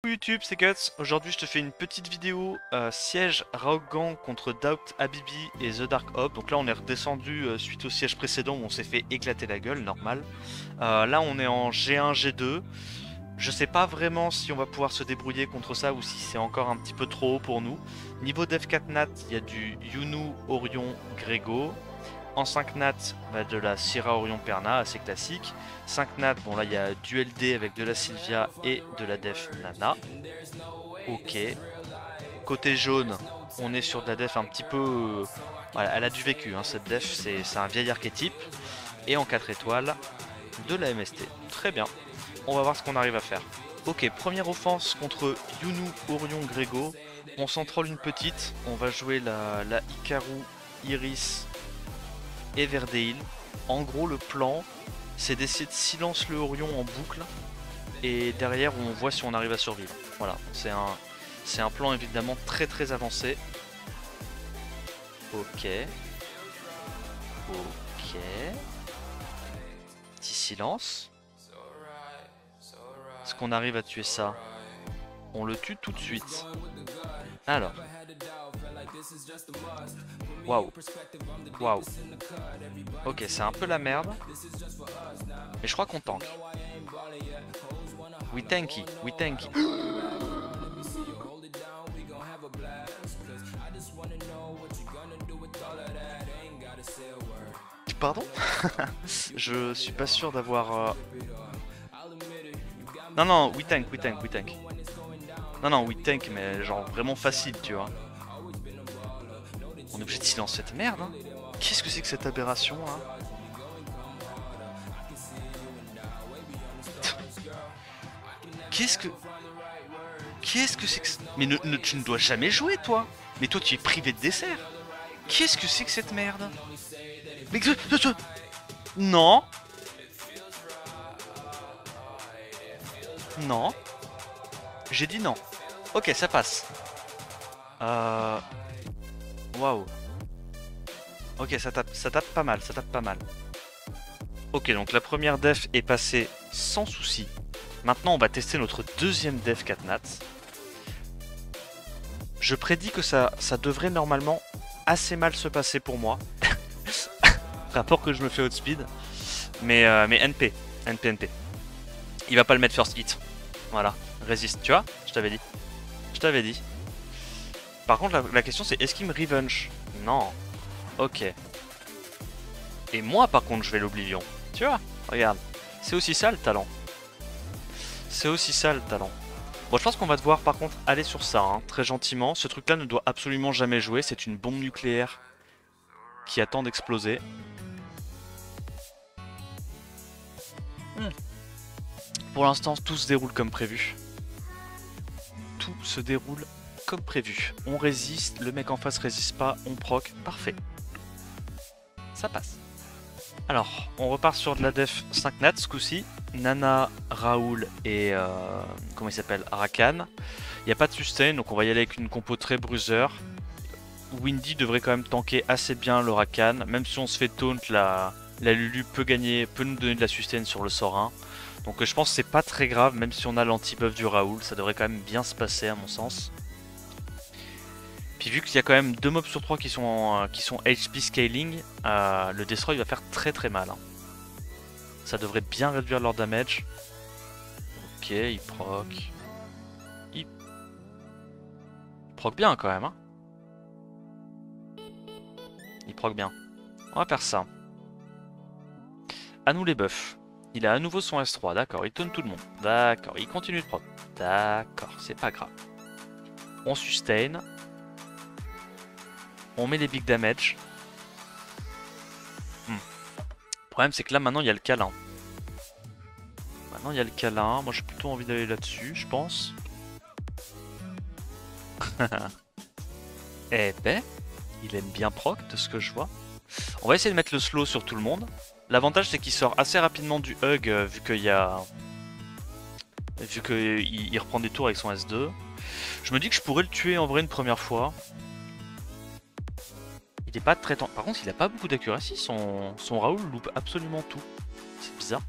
Coucou YouTube, c'est Guts. Aujourd'hui, je te fais une petite vidéo siège Raogan contre Doubt Habibi et The Dark Hope. Donc là, on est redescendu suite au siège précédent où on s'est fait éclater la gueule, normal. Là, on est en G1, G2. Je sais pas vraiment si on va pouvoir se débrouiller contre ça ou si c'est encore un petit peu trop haut pour nous. Niveau Def 4 Nat, il y a du Yunu, Orion, Grego. En 5 nat, bah, de la Syrah Orion Perna, assez classique. 5 nat, bon là il y a du LD avec de la Sylvia et de la Def Nana. Ok. Côté jaune, on est sur de la Def un petit peu... voilà, elle a du vécu, hein, cette Def, c'est un vieil archétype. Et en 4 étoiles, de la MST. Très bien. On va voir ce qu'on arrive à faire. Ok, première offense contre Yunu, Orion, Grego. On s'en troll une petite. On va jouer la Hikaru, Iris et Verdeil. En gros, le plan, c'est d'essayer de silence le Orion en boucle. Et derrière, on voit si on arrive à survivre. Voilà, c'est un plan évidemment très avancé. Ok. Ok. Petit silence. Est-ce qu'on arrive à tuer ça? On le tue tout de suite. Alors. Waouh. Waouh. Ok, c'est un peu la merde. Mais je crois qu'on tank. We tanky. We tanky. Pardon? Je suis pas sûr d'avoir... Non, non, we tank, we tank, we tank. Non, non, we tank, mais genre vraiment facile, tu vois. On est obligé de silencer cette merde, hein. Qu'est-ce que c'est que cette aberration, là? Qu'est-ce que... Qu'est-ce que c'est que... Mais tu ne dois jamais jouer, toi. Mais toi, tu es privé de dessert. Qu'est-ce que c'est que cette merde? Mais... Non. Non. J'ai dit non. Ok, ça passe. Waouh. Ok, ça tape pas mal, ça tape pas mal. Ok, donc la première def est passée sans souci. Maintenant, on va tester notre deuxième def 4 nats. Je prédis que ça devrait normalement assez mal se passer pour moi. Rapport que je me fais outspeed. Mais NP. NP. Il va pas le mettre first hit. Voilà, résiste, tu vois? Je t'avais dit. Je t'avais dit. Par contre, la question c'est, est-ce qu'il me revenge? Non. Ok. Et moi, par contre, je vais l'oblivion. Tu vois? Regarde. C'est aussi ça le talent. C'est aussi ça le talent. Bon, je pense qu'on va devoir, par contre, aller sur ça, hein, très gentiment. Ce truc-là ne doit absolument jamais jouer. C'est une bombe nucléaire qui attend d'exploser. Pour l'instant, tout se déroule comme prévu. Tout se déroule comme prévu. On résiste, le mec en face résiste pas, on proc, parfait. Ça passe. Alors, on repart sur de la def 5 nats ce coup-ci. Nana, Raoul et... comment il s'appelle? Rakan. Il n'y a pas de sustain, donc on va y aller avec une compo très bruiser. Windy devrait quand même tanker assez bien le Rakan. Même si on se fait taunt, la Lulu peut nous donner de la sustain sur le sort 1. Donc je pense que c'est pas très grave, même si on a l'anti-buff du Raoul, ça devrait quand même bien se passer à mon sens. Puis vu qu'il y a quand même 2 mobs sur 3 qui sont HP scaling, le Destroy va faire très mal. Hein. Ça devrait bien réduire leur damage. Ok, il proc. Il proc bien quand même. Hein. Il proc bien. On va faire ça. À nous les buffs. Il a à nouveau son S3, d'accord, il tonne tout le monde. D'accord, il continue de proc. D'accord, c'est pas grave. On sustain. On met les big damage. Le problème c'est que là maintenant il y a le câlin. Maintenant il y a le câlin. Moi j'ai plutôt envie d'aller là-dessus, je pense. Eh ben, il aime bien proc de ce que je vois. On va essayer de mettre le slow sur tout le monde. L'avantage c'est qu'il sort assez rapidement du hug vu qu'il reprend des tours avec son S2. Je me dis que je pourrais le tuer en vrai une première fois. Il est pas très tendre. Par contre, il a pas beaucoup d'accuracy. Son Raoul loupe absolument tout. C'est bizarre.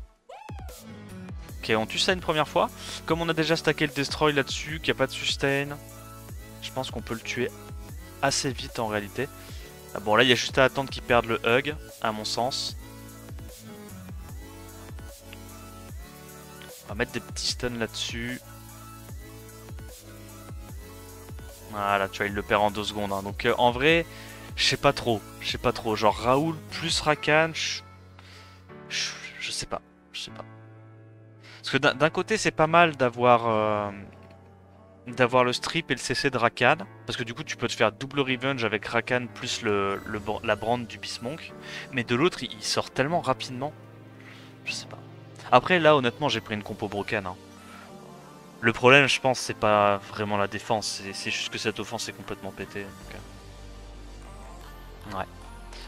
Ok, Ok, on tue ça une première fois. Comme on a déjà stacké le destroy là-dessus, qu'il n'y a pas de sustain, je pense qu'on peut le tuer assez vite en réalité. Ah bon, là il y a juste à attendre qu'il perde le hug, à mon sens. On va mettre des petits stuns là-dessus. Voilà, tu vois, il le perd en 2 secondes. Hein. Donc en vrai, je sais pas trop. Genre Raoul plus Rakan, je sais pas. Je sais pas. Parce que d'un côté, c'est pas mal d'avoir le strip et le CC de Rakan. Parce que du coup, tu peux te faire double revenge avec Rakan plus la brand du Bismonk. Mais de l'autre, il sort tellement rapidement. Je sais pas. Après, là, honnêtement, j'ai pris une compo broken. Hein. Le problème, je pense, c'est pas vraiment la défense. C'est juste que cette offense est complètement pétée. Donc, ouais,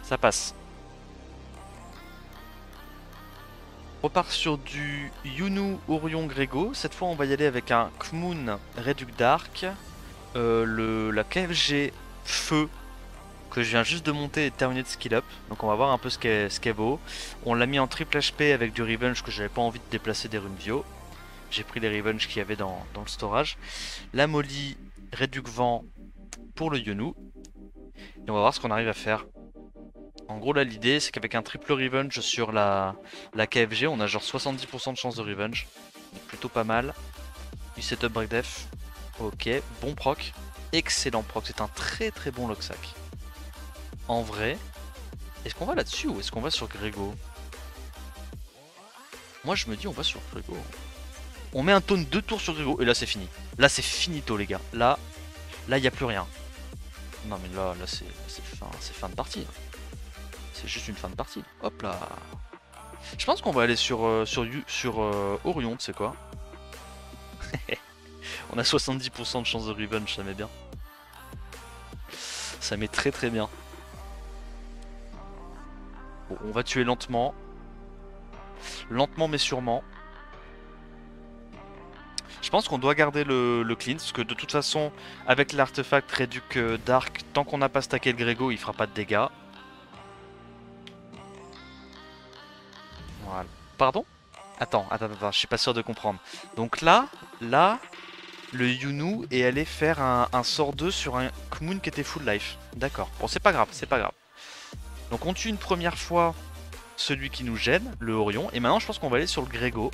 ça passe. On repart sur du Yunu Orion Grego. Cette fois, on va y aller avec un Kmoon Reduc Dark. La KFG Feu que je viens juste de monter et de terminer de skill up. Donc on va voir un peu ce qu'elle vaut. On l'a mis en triple HP avec du Revenge que j'avais pas envie de déplacer des runes Vio. J'ai pris les Revenge qu'il y avait dans le storage. La Molly Reduc Vent pour le Yunu. Et on va voir ce qu'on arrive à faire. En gros là l'idée c'est qu'avec un triple revenge sur la KFG on a genre 70% de chance de revenge. Donc plutôt pas mal. Du setup break def. Ok, bon proc. Excellent proc, c'est un très très bon Locksack. En vrai, est-ce qu'on va là-dessus ou est-ce qu'on va sur Grego? Moi je me dis on va sur Grego. On met un taunt 2 tours sur Grego et là c'est fini. Là c'est finito les gars. Là il n'y a plus rien. Non mais là c'est fin de partie. C'est juste une fin de partie. Hop là. Je pense qu'on va aller sur Orion, tu sais quoi. On a 70% de chance de revenge, ça met bien. Ça met très très bien. Bon, on va tuer lentement. Lentement mais sûrement. Je pense qu'on doit garder le clean, parce que de toute façon, avec l'artefact Reduc Dark, tant qu'on n'a pas stacké le Grego, il fera pas de dégâts. Voilà. Pardon? Attends, je suis pas sûr de comprendre. Donc là, le Yunu est allé faire un sort 2 sur un Kmoon qui était full life. D'accord. Bon, c'est pas grave, c'est pas grave. Donc on tue une première fois celui qui nous gêne, le Orion. Et maintenant, je pense qu'on va aller sur le Grego.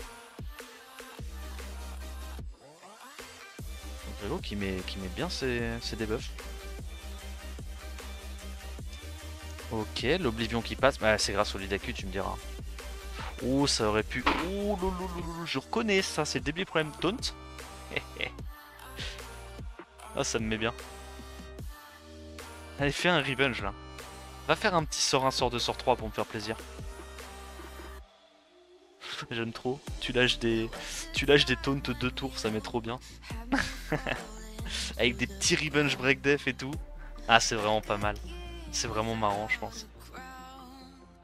Le Grego qui met bien ses debuffs. Ok, l'Oblivion qui passe. Bah, c'est grâce au Lidaku, tu me diras. Oh, ça aurait pu... Oh, je reconnais ça, c'est le début problème taunt. Ah, ça me met bien. Allez, fais un revenge là. Va faire un petit sort 1, sort 2, sort 3 pour me faire plaisir. J'aime trop. Tu lâches des taunts 2 tours, ça met trop bien. Avec des petits revenge break def et tout. Ah, c'est vraiment pas mal. C'est vraiment marrant, je pense.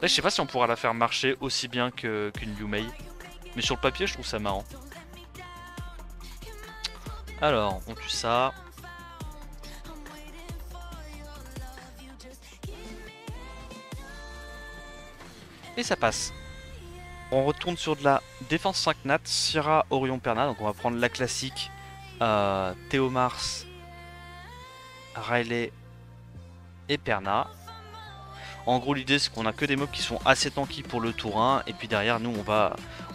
Là, je sais pas si on pourra la faire marcher aussi bien qu'une Yumei. Mais sur le papier, je trouve ça marrant. Alors, on tue ça. Et ça passe. On retourne sur de la défense 5 nat, Syrah, Orion, Perna. Donc on va prendre la classique. Théomars, Riley et Perna. En gros l'idée c'est qu'on a que des mobs qui sont assez tanky pour le tour 1. Et puis derrière nous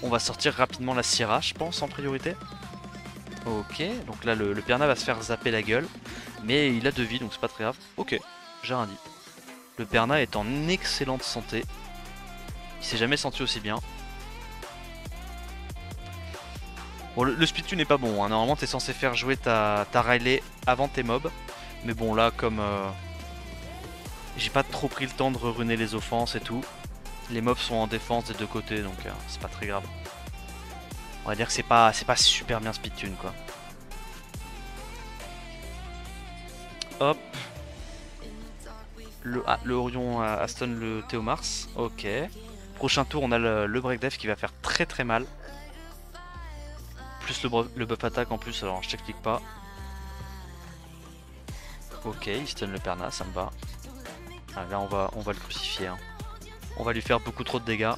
on va sortir rapidement la Syrah je pense en priorité. Ok, donc là le Perna va se faire zapper la gueule. Mais il a 2 vies donc c'est pas très grave. Ok, j'ai rien dit. Le Perna est en excellente santé. Il s'est jamais senti aussi bien. Bon, le speed n'est pas bon, hein. Normalement t'es censé faire jouer ta Riley avant tes mobs. Mais bon là comme j'ai pas trop pris le temps de reruner les offenses et tout. Les mobs sont en défense des deux côtés donc c'est pas très grave. On va dire que c'est pas super bien speed tune quoi. Hop. Le Orion a stun le Théomars. Ok. Prochain tour on a le break def qui va faire très très mal. Plus le buff attaque en plus, alors je t'explique pas. Ok, il stun le Perna, ça me va. Ah, là on va le crucifier. Hein. On va lui faire beaucoup trop de dégâts.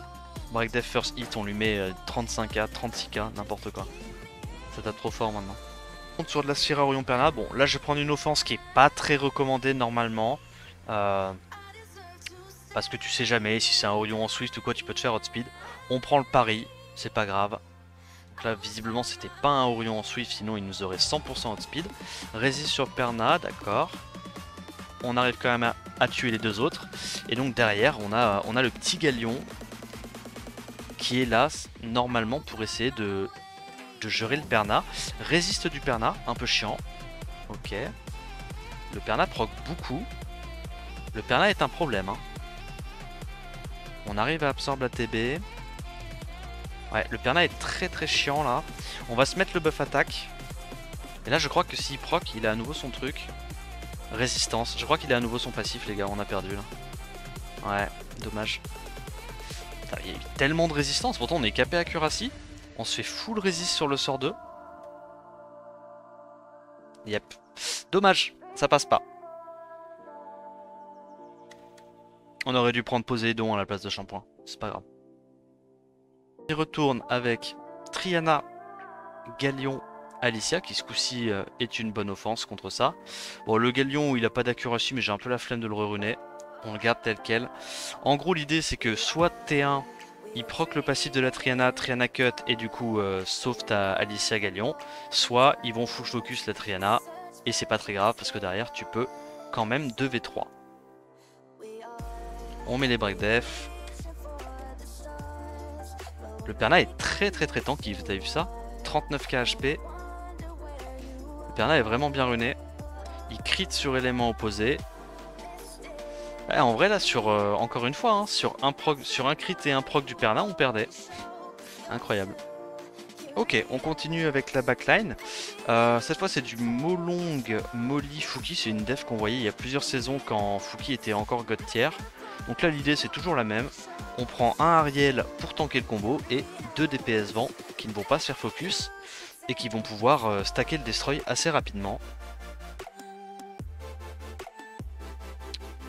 Breakdeath first hit, on lui met 35k, 36k, n'importe quoi. Ça tape trop fort maintenant. Sur de la Syrah Orion Perna, bon là je vais prendre une offense qui est pas très recommandée normalement. Parce que tu sais jamais si c'est un Orion en Swift ou quoi, tu peux te faire outspeed. On prend le pari, c'est pas grave. Donc là visiblement c'était pas un Orion en Swift, sinon il nous aurait 100% outspeed. Résiste sur Perna, d'accord. On arrive quand même à tuer les deux autres. Et donc derrière on a le petit Galion qui est là normalement pour essayer de gérer le Perna. Résiste du Perna, un peu chiant. Ok. Le Perna proc beaucoup. Le Perna est un problème. Hein. On arrive à absorber la TB. Ouais, le Perna est très chiant là. On va se mettre le buff attaque. Et là je crois que s'il proc, il a à nouveau son truc. Résistance. Je crois qu'il a à nouveau son passif les gars, on a perdu là. Ouais, dommage. Putain, il y a eu tellement de résistance, pourtant on est capé accuracy. On se fait full résist sur le sort 2. Yep. Dommage, ça passe pas. On aurait dû prendre Poséidon à la place de Shampoing. C'est pas grave. Il retourne avec Triana, Galion, Alicia, qui ce coup-ci est une bonne offense contre ça. Bon, le Galion, il a pas d'accuracy, mais j'ai un peu la flemme de le reruner. On le garde tel quel. En gros, l'idée, c'est que soit T1, il proc le passif de la Triana, Triana cut, et du coup, sauve ta Alicia Galion. Soit ils vont full focus la Triana, et c'est pas très grave, parce que derrière, tu peux quand même 2v3. On met les breakdeath. Le Perna est très tanky, vous avez vu ça? 39k HP. Le Perna est vraiment bien runé. Il crit sur élément opposé. Ouais, en vrai là encore une fois, hein, sur un crit et un proc du Perna, on perdait. Incroyable. Ok, on continue avec la backline. Cette fois c'est du Molong Molly Fouki. C'est une def qu'on voyait il y a plusieurs saisons quand Fouki était encore God tier. Donc là l'idée c'est toujours la même. On prend un Ariel pour tanker le combo et 2 DPS vent qui ne vont pas se faire focus et qui vont pouvoir stacker le destroy assez rapidement.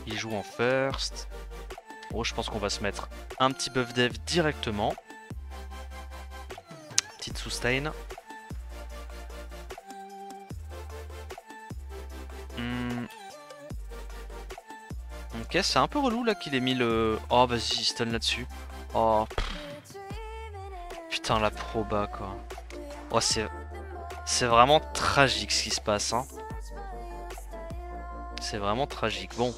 Il joue en first. Oh, je pense qu'on va se mettre un petit buff dev directement. Petite sustain. Ok, c'est un peu relou là qu'il ait mis le... Oh, vas-y, stun là-dessus. Oh, putain, la proba quoi. Oh, c'est vraiment tragique ce qui se passe. Hein. C'est vraiment tragique. Bon.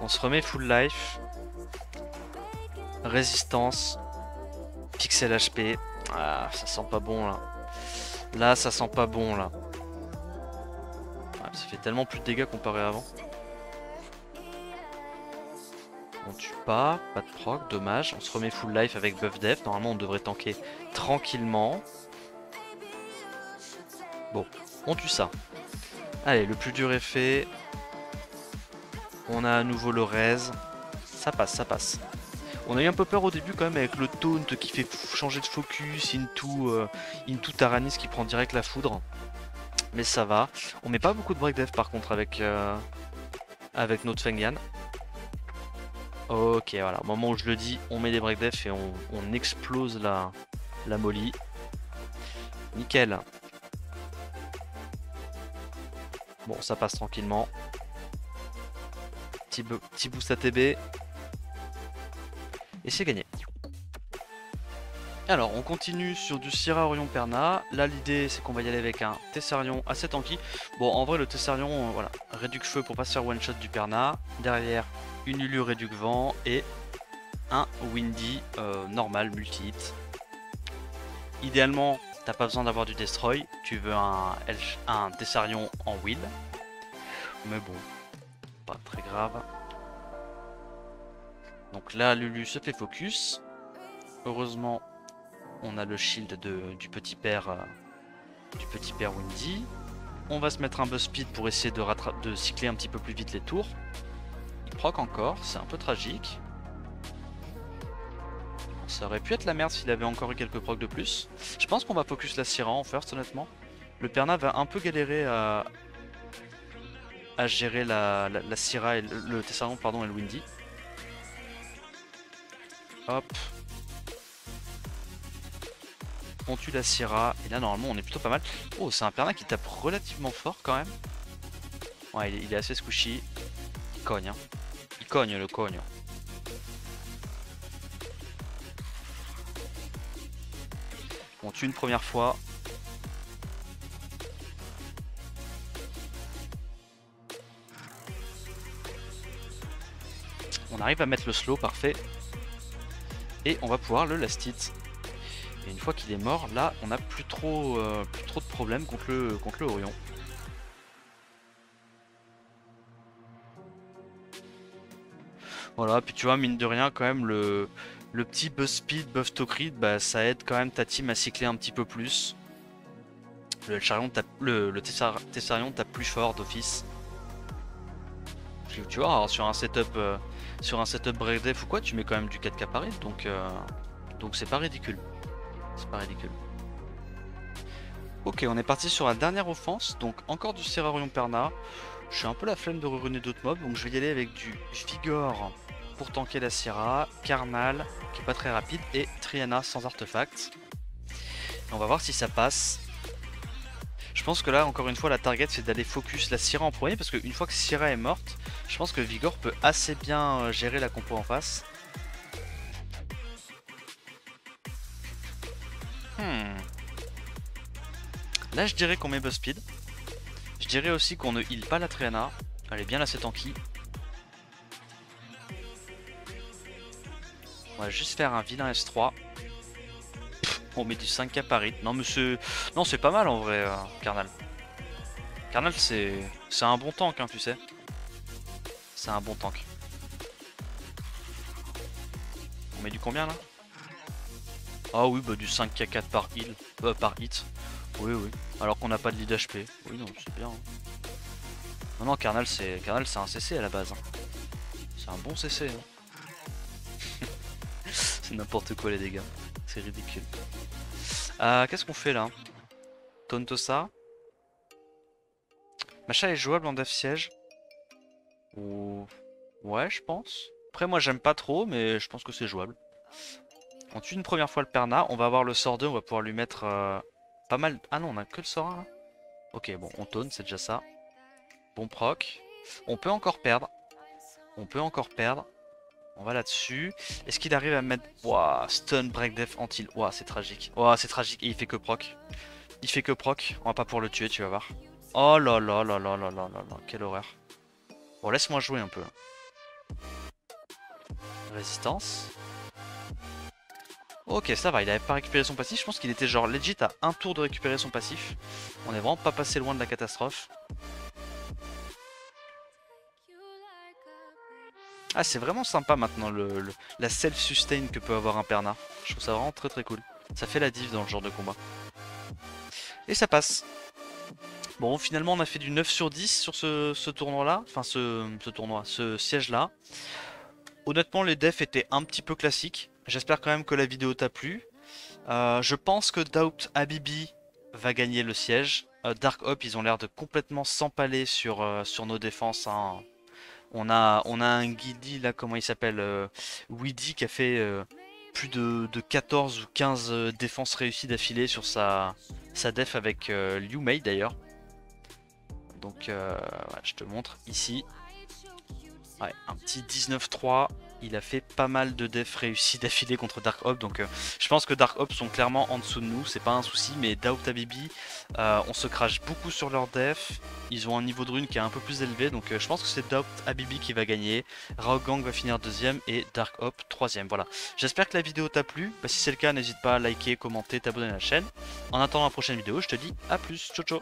On se remet full life. Résistance. Pixel HP. Ah, ça sent pas bon là. Là, ça sent pas bon là. Ouais, ça fait tellement plus de dégâts comparé à avant. On tue pas de proc, dommage. On se remet full life avec buff def. Normalement, on devrait tanker tranquillement. Bon, on tue ça. Allez, le plus dur est fait. On a à nouveau le raise. Ça passe, ça passe. On a eu un peu peur au début quand même avec le taunt qui fait changer de focus, into Taranis qui prend direct la foudre. Mais ça va. On met pas beaucoup de break def par contre avec notre Fengyan. Ok, voilà. Au moment où je le dis, on met des break def et on explose la molly. Nickel. Bon, ça passe tranquillement. Petit boost ATB. Et c'est gagné. Alors, on continue sur du Syrah Orion Perna. Là, l'idée, c'est qu'on va y aller avec un Tessarion assez tanky. Bon, en vrai, le Tessarion, voilà, réduc feu pour pas se faire one shot du Perna. Derrière, une Ulu réduc vent et un Windy normal multi-hit. Idéalement, t'as pas besoin d'avoir du Destroy. Tu veux un Tessarion en wheel. Mais bon, pas très grave. Donc là, Lulu se fait focus. Heureusement, on a le shield du petit père Windy. On va se mettre un buzz speed pour essayer de cycler un petit peu plus vite les tours. Il proc encore, c'est un peu tragique. Ça aurait pu être la merde s'il avait encore eu quelques procs de plus. Je pense qu'on va focus la Syrah en first honnêtement. Le Perna va un peu galérer à gérer la Syrah et le Tessarion pardon et le Windy. Hop. On tue la Syrah. Et là, normalement, on est plutôt pas mal. Oh, c'est un Perna qui tape relativement fort quand même. Ouais, il est assez squishy. Il cogne, hein. Il cogne, le cogne. On tue une première fois. On arrive à mettre le slow, parfait. Et on va pouvoir le last hit. Et une fois qu'il est mort, là, on n'a plus trop de problèmes contre le Orion. Voilà, puis tu vois, mine de rien, quand même, le petit buff speed, buff Tokrid, bah, ça aide quand même ta team à cycler un petit peu plus. Le Tessarion tape plus fort d'office. Tu vois, alors sur un setup breakdef ou quoi, tu mets quand même du 4K par hit, donc c'est pas ridicule. C'est pas ridicule. Ok, on est parti sur la dernière offense, donc encore du Serrarion Perna. J'ai un peu la flemme de reruner d'autres mobs, donc je vais y aller avec du Vigor pour tanker la Syrah, Carnal qui est pas très rapide, et Triana sans artefact. On va voir si ça passe. Je pense que là, encore une fois, la target c'est d'aller focus la Syrah en premier, parce qu'une fois que Syrah est morte, je pense que Vigor peut assez bien gérer la compo en face. Là, je dirais qu'on met buff speed. Je dirais aussi qu'on ne heal pas la Triana. Elle est bien assez tanky. On va juste faire un vilain S3. On met du 5K par hit. Non, mais c'est pas mal en vrai, Carnal. Carnal, c'est un bon tank, hein, tu sais. C'est un bon tank. On met du combien là? Ah oui, bah du 5K4 par heal, par hit. Oui, oui. Alors qu'on n'a pas de lead HP. Oui, non, c'est bien. Non, non, Carnal, c'est un CC à la base. Hein. C'est un bon CC. Hein. C'est n'importe quoi les dégâts. C'est ridicule. Qu'est-ce qu'on fait là? Tontosa. Machin est jouable en def siège. Ou... Ouais, je pense. Après, moi, j'aime pas trop, mais je pense que c'est jouable. On tue une première fois le Perna. On va avoir le sort 2. On va pouvoir lui mettre pas mal... Ah non, on a que le sort 1 là. Ok, bon, on taunt, c'est déjà ça. Bon proc. On peut encore perdre. On peut encore perdre. On va là-dessus. Est-ce qu'il arrive à mettre... Ouah, stun, break def, anti... Ouah, c'est tragique. Ouah, c'est tragique. Et il fait que proc. Il fait que proc. On va pas pouvoir le tuer, tu vas voir. Oh là là là là là là là là. Quelle horreur. Bon, laisse-moi jouer un peu. Résistance. Ok, ça va. Il avait pas récupéré son passif. Je pense qu'il était genre legit à un tour de récupérer son passif. On est vraiment pas passé loin de la catastrophe. Ah, c'est vraiment sympa maintenant la self-sustain que peut avoir un Perna. Je trouve ça vraiment très très cool. Ça fait la diff dans le genre de combat. Et ça passe. Bon, finalement on a fait du 9 sur 10 sur ce tournoi-là. Enfin, ce siège-là. Honnêtement, les defs étaient un petit peu classiques. J'espère quand même que la vidéo t'a plu. Je pense que Doubt Habibi va gagner le siège. Dark Hop, ils ont l'air de complètement s'empaler sur nos défenses, hein. On a un Guidi là, comment il s'appelle, Weedy, qui a fait plus de 14 ou 15 défenses réussies d'affilée sur sa def avec Liu Mei d'ailleurs. Donc ouais, je te montre ici. Ouais, un petit 19-3. Il a fait pas mal de def réussis d'affilée contre Dark Hop. Donc je pense que Dark Hop sont clairement en dessous de nous. C'est pas un souci. Mais Doubt Habibi, on se crache beaucoup sur leur def. Ils ont un niveau de rune qui est un peu plus élevé. Donc je pense que c'est Doubt Habibi qui va gagner. Raogang va finir deuxième. Et Dark Hop troisième. Voilà. J'espère que la vidéo t'a plu. Bah, si c'est le cas, n'hésite pas à liker, commenter, t'abonner à la chaîne. En attendant la prochaine vidéo, je te dis à plus. Ciao ciao.